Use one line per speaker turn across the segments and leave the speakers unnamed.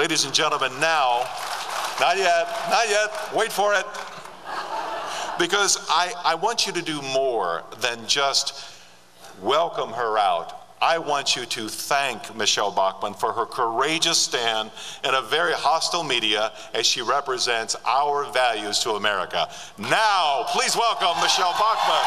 Ladies and gentlemen, now, not yet, wait for it. Because I want you to do more than just welcome her out. I want you to thank Michele Bachmann for her courageous stand in a very hostile media as she represents our values to America. Now, please welcome Michele Bachmann.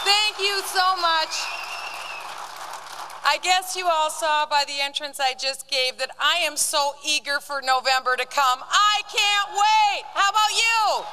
Thank you so much. I guess you all saw by the entrance I just gave that I am so eager for November to come. I can't wait. How about you?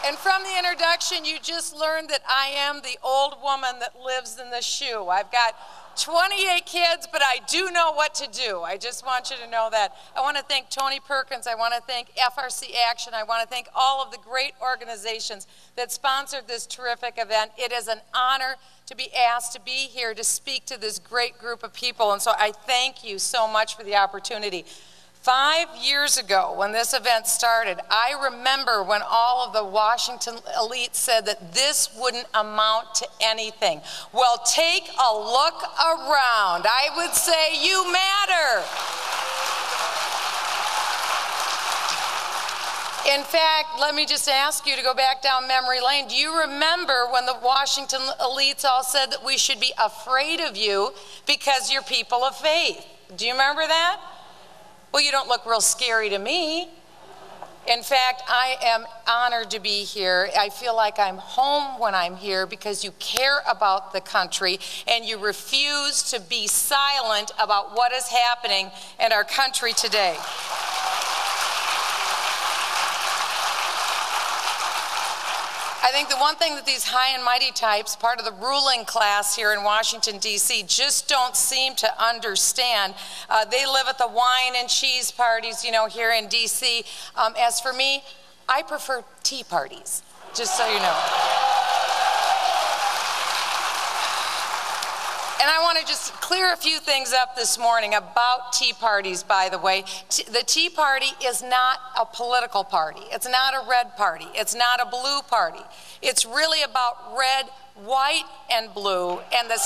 And from the introduction, you just learned that I am the old woman that lives in the shoe. I've got 28 kids, but I do know what to do. I just want you to know that. I want to thank Tony Perkins. I want to thank FRC Action. I want to thank all of the great organizations that sponsored this terrific event. It is an honor to be asked to be here to speak to this great group of people, and so I thank you so much for the opportunity. 5 years ago, when this event started, I remember when all of the Washington elite said that this wouldn't amount to anything. Well, take a look around. I would say you matter. In fact, let me just ask you to go back down memory lane. Do you remember when the Washington elites all said that we should be afraid of you because you're people of faith? Do you remember that? Well, you don't look real scary to me. In fact, I am honored to be here. I feel like I'm home when I'm here because you care about the country and you refuse to be silent about what is happening in our country today. I think the one thing that these high and mighty types, part of the ruling class here in Washington, D.C., just don't seem to understand. They live at the wine and cheese parties, you know, here in D.C. As for me, I prefer tea parties, just so you know. And I want to just clear a few things up this morning about tea parties, by the way. The Tea Party is not a political party. It's not a red party. It's not a blue party. It's really about red, white, and blue, and the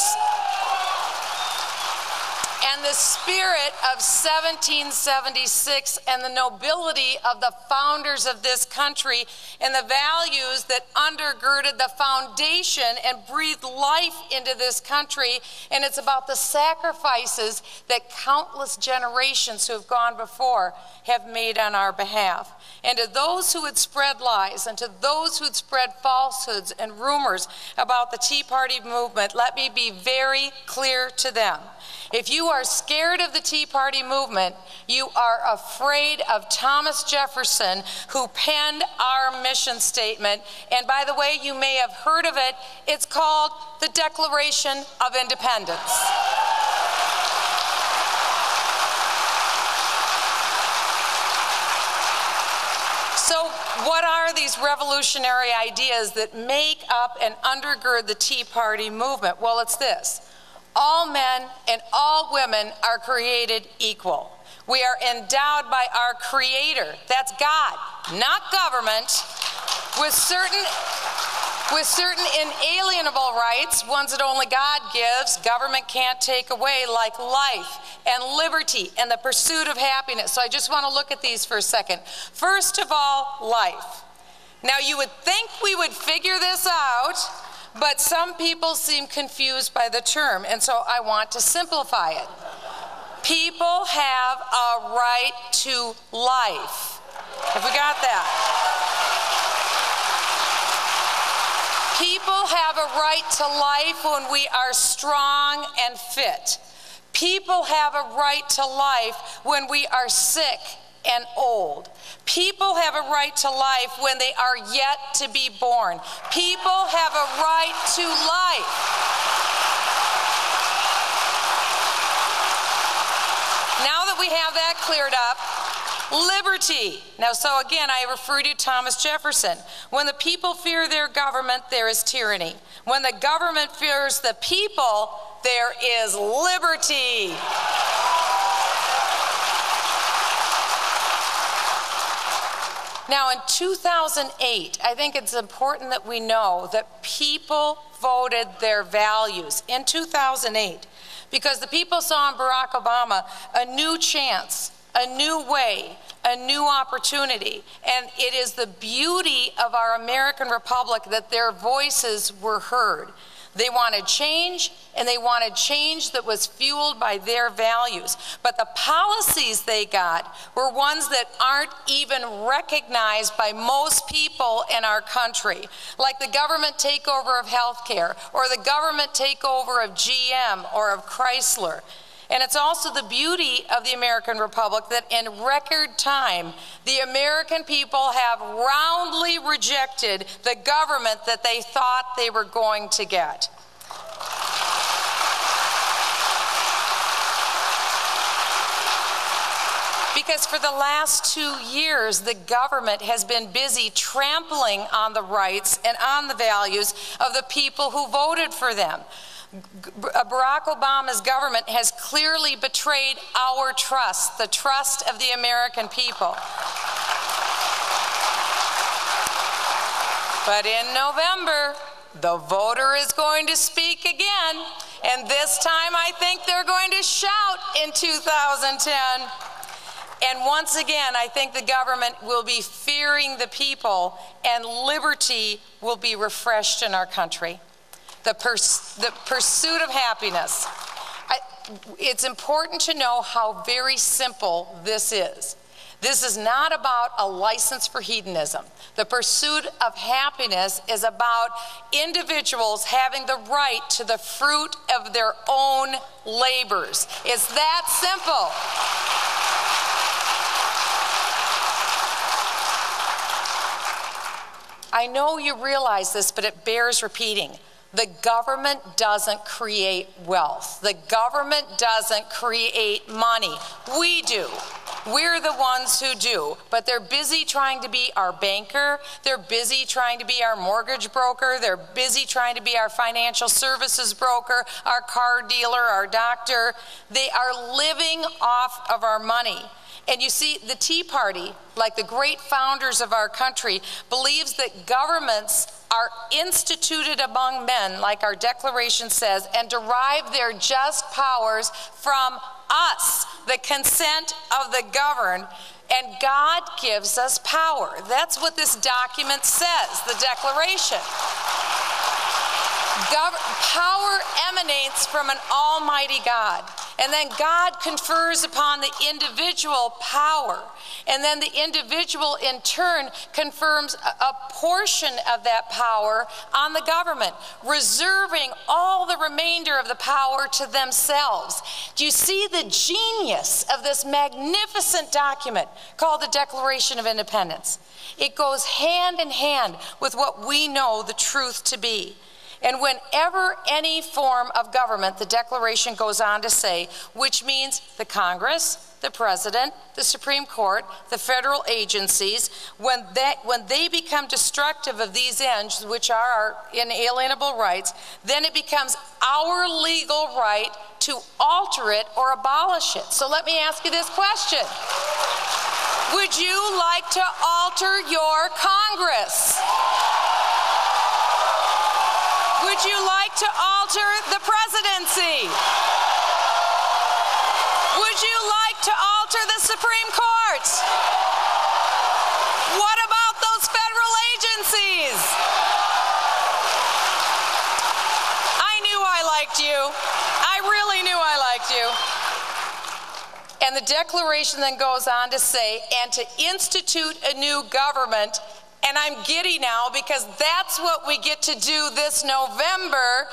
spirit of 1776 and the nobility of the founders of this country and the values that undergirded the foundation and breathed life into this country. And it's about the sacrifices that countless generations who have gone before have made on our behalf. And to those who would spread lies and to those who would spread falsehoods and rumors about the Tea Party movement, let me be very clear to them. If you are scared of the Tea Party movement, you are afraid of Thomas Jefferson, who penned our mission statement. And by the way, you may have heard of it. It's called the Declaration of Independence. So what are these revolutionary ideas that make up and undergird the Tea Party movement? Well, it's this. All men and all women are created equal. We are endowed by our Creator, that's God, not government, with certain inalienable rights, ones that only God gives, government can't take away, like life and liberty and the pursuit of happiness. So I just want to look at these for a second. First of all, life. Now you would think we would figure this out, but some people seem confused by the term, and so I want to simplify it. People have a right to life. Have we got that? People have a right to life when we are strong and fit. People have a right to life when we are sick and old. People have a right to life when they are yet to be born. People have a right to life. Now that we have that cleared up, Liberty. Now, so again, I refer to Thomas Jefferson. When the people fear their government, there is tyranny. When the government fears the people, there is liberty. Now, in 2008, I think it's important that we know that people voted their values in 2008 because the people saw in Barack Obama a new chance, a new way, a new opportunity. And it is the beauty of our American Republic that their voices were heard. They wanted change, and they wanted change that was fueled by their values. But the policies they got were ones that aren't even recognized by most people in our country, like the government takeover of healthcare, or the government takeover of GM or of Chrysler. And it's also the beauty of the American Republic that in record time, the American people have roundly rejected the government that they thought they were going to get. Because for the last 2 years, the government has been busy trampling on the rights and on the values of the people who voted for them. Barack Obama's government has clearly betrayed our trust, the trust of the American people. But in November, the voter is going to speak again, and this time I think they're going to shout in 2010. And once again, I think the government will be fearing the people, and liberty will be refreshed in our country. The pursuit of happiness. It's important to know how very simple this is. This is not about a license for hedonism. The pursuit of happiness is about individuals having the right to the fruit of their own labors. It's that simple. I know you realize this, but it bears repeating. The government doesn't create wealth. The government doesn't create money. We do. We're the ones who do. But they're busy trying to be our banker. They're busy trying to be our mortgage broker. They're busy trying to be our financial services broker, our car dealer, our doctor. They are living off of our money. And you see, the Tea Party, like the great founders of our country, believes that governments are instituted among men, like our Declaration says, and derive their just powers from us, the consent of the governed, and God gives us power. That's what this document says, the Declaration. Power emanates from an almighty God. And then God confers upon the individual power. And then the individual in turn confirms a portion of that power on the government, reserving all the remainder of the power to themselves. Do you see the genius of this magnificent document called the Declaration of Independence? It goes hand in hand with what we know the truth to be. And whenever any form of government, the Declaration goes on to say, which means the Congress, the President, the Supreme Court, the federal agencies, when they become destructive of these ends, which are our inalienable rights, then it becomes our legal right to alter it or abolish it. So let me ask you this question. Would you like to alter your Congress? Would you like to alter the presidency? Would you like to alter the Supreme Court? What about those federal agencies? I knew I liked you. I really knew I liked you. And the Declaration then goes on to say, and to institute a new government. And I'm giddy now because that's what we get to do this November.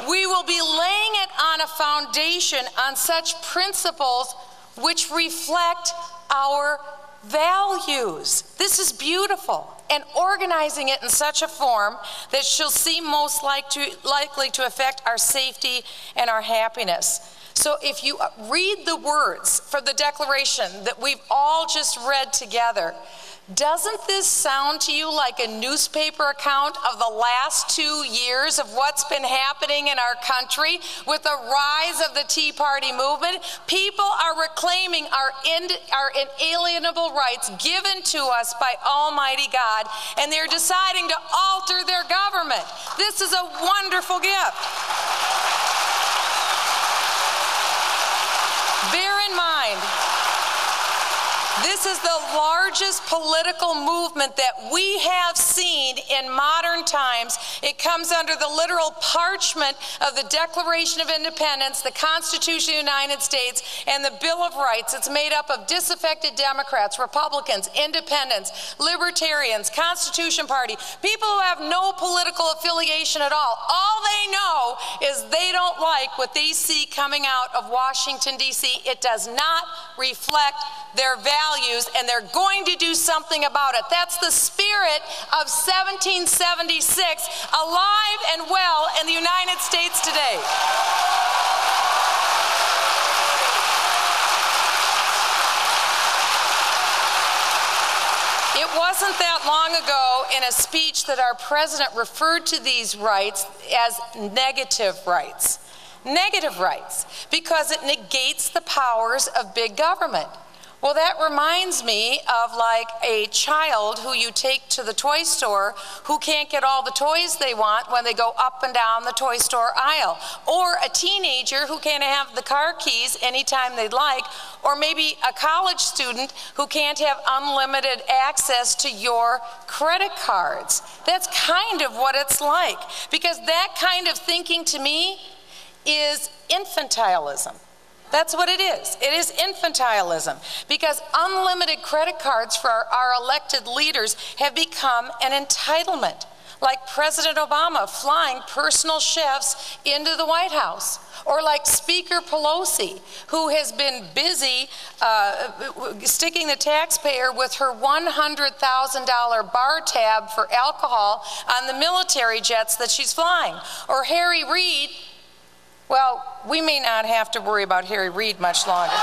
We will be laying it on a foundation on such principles which reflect our values. This is beautiful. And organizing it in such a form that shall seem most likely to affect our safety and our happiness. So if you read the words for the declaration that we've all just read together, doesn't this sound to you like a newspaper account of the last 2 years of what's been happening in our country with the rise of the Tea Party movement? People are reclaiming our inalienable rights given to us by Almighty God, and they're deciding to alter their government. This is a wonderful gift. Bear in mind, this is the largest political movement that we have seen in modern times. It comes under the literal parchment of the Declaration of Independence, the Constitution of the United States, and the Bill of Rights. It's made up of disaffected Democrats, Republicans, Independents, Libertarians, Constitution Party, people who have no political affiliation at all. All they know is they don't like what they see coming out of Washington, D.C. It does not reflect their values, and they're going to do something about it. That's the spirit of 1776, alive and well in the United States today. It wasn't that long ago in a speech that our president referred to these rights as negative rights. Negative rights, because it negates the powers of big government. Well, that reminds me of like a child who you take to the toy store who can't get all the toys they want when they go up and down the toy store aisle. Or a teenager who can't have the car keys anytime they'd like. Or maybe a college student who can't have unlimited access to your credit cards. That's kind of what it's like. Because that kind of thinking to me is infantilism. That's what it is. It is infantilism, because unlimited credit cards for our elected leaders have become an entitlement, like President Obama flying personal chefs into the White House, or like Speaker Pelosi, who has been busy sticking the taxpayer with her $100,000 bar tab for alcohol on the military jets that she's flying, or Harry Reid. Well, we may not have to worry about Harry Reid much longer.